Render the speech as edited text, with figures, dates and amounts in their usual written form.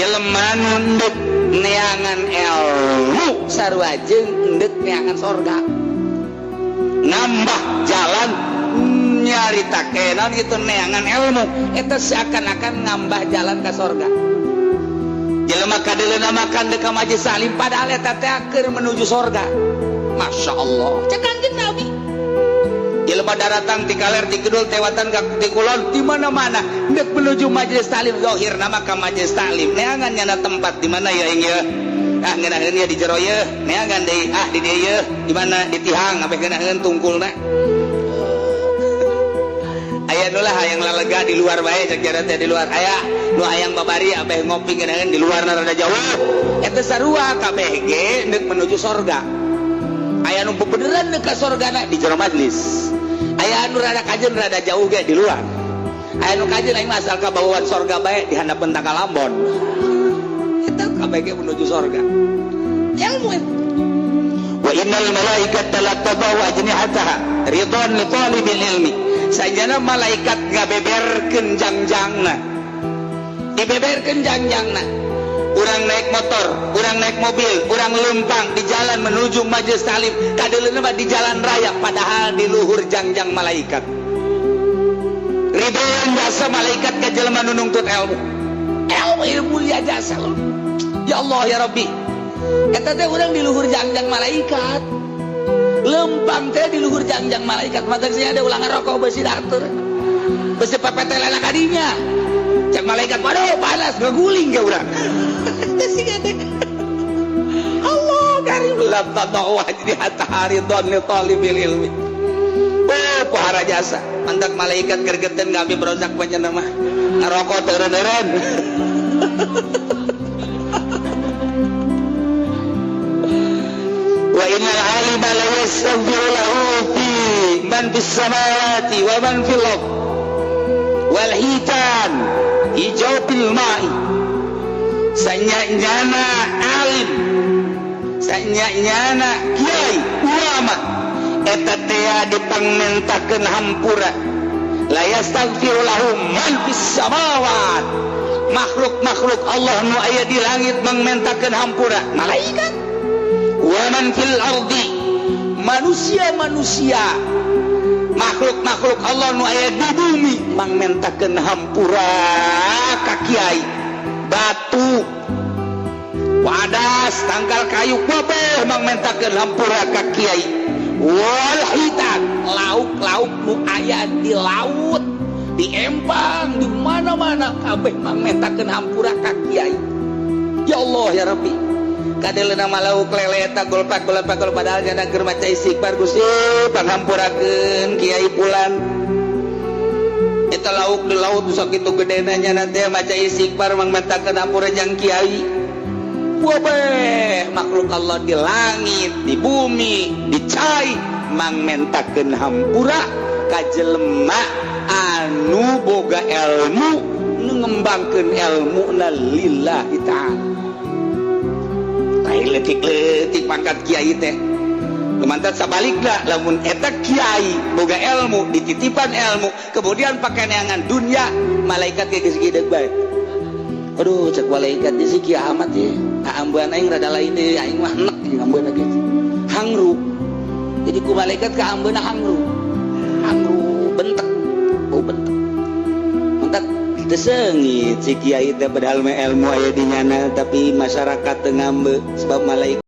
jelema nu endek neangan ilmu sarua jeung endek neangan sorga. Nambah jalan nyarita kenan gitu neangan ilmu eta seakan-akan ngambah jalan ke sorga. Jelema kadeleuna makan deka majelis salim padahal eta teh keur menuju sorga. Masya Allah cek Kanjeng Nabi. Jelema daratang ti kaler ti kidul tewatan ti kulon di mana-mana hendak menuju majelis taklim zahir nama ka majelis taklim neangan nyana tempat di mana ya ing ye ah ngeunaheun ya di jero ye neangan deui ah di dieu ye di mana di tihang ape ngeunaheun tungkulna aya nu lah hayang lalega di luar bae cek jaran teh di luar aya nu hayang babari ape ngopi ngeunaheun di luarna rada jauh eta sarua kabeh ge hendak menuju sorga. Aya nu beneran deuk ka sorgana di jero majelis. Aya anu rada kajeun rada jauh ge di luar. Aya nu kajeun aing asal ka bawaan sorga bae di handap Tangka Lambon. Eta kabeh ge menuju sorga. Ilmu. Wa innal malaikata latabawa ajnihataha ridwan li talibil ilmi. Sajana malaikat ngabeberkeun jangjangna. Dibeberkeun jangjangna. Urang naik motor, urang naik mobil, urang lempang di jalan menuju majelis taklim kadeleuna mah di jalan raya padahal di luhur jangjang malaikat. Ridwan jasa malaikat ka jelema nu nuntut ilmu. Ilmu mulia jasa loh. Ya Allah ya Rabbi. Eta teh urang di luhur jangjang malaikat. Lempang teh di luhur jangjang malaikat. Matak sia ada ulangan rokok besi datur. Besi pepetelana kadinya. Cek malaikat waduh panas ngeguling ke urang. Allah karim lam tadawah jadi hatta haridon li talibil ilmi. Oh pahara jasa mantak malaikat gergeten kami berozak panjenengan mah ngarokok teureun-eureun. Wa innal alima la yastaghfiru lahu fi man fis samawati wa man fil ardh wal hitan hijaubil ma'i. Sanyanyana alim sanyanyana kiai ulama eta teh dipangmentakeun hampura la yastaghfiru lahum man fis samawat makhluk-makhluk Allah nu aya di langit mangmentakeun hampura malaikat wa man fil ardi manusia-manusia makhluk-makhluk Allah nu aya di bumi mangmentakeun hampura ka kiai batu wadas tangkal kayu kabeh mangmentakeun hampura ka kiai wal hitan lauk-lauk nu aya di laut di empang di mana-mana kabeh mangmentakeun hampura ka kiai. Ya Allah ya Rabbi kadeleuna mah lauk lele eta golpak padahal cenah keur maca istighfar Gusti panghampurakeun kiai pulan. Eta lauk di laut sakitu gedena nya teh maca istighfar mangmentakeun hampura jang kiai. Wabeh makhluk Allah di langit, di bumi, di cai mangmentakeun hampura ka jelema anu boga ilmu nu ngembangkeun ilmuna lillahi ta'ala. Lain leutik-leutik pangkat kiai teh. Lumantat sabalikna lamun eta kiai boga ilmu dititipan ilmu kemudian pakai neangan dunia malaikat geus gideg bae. Aduh cek malaikat di si kiamat ya. Ambeun aing rada lain deui aing mah enek jeung ambeun ge. Hangru. Jadi ku malaikat ka ambeuna hangru. Hangru bentek. Bau bentek. Mentak teu seungit si kiai teh padahal mah ilmu aya di nyana tapi masyarakat teu ngambe sebab malaikat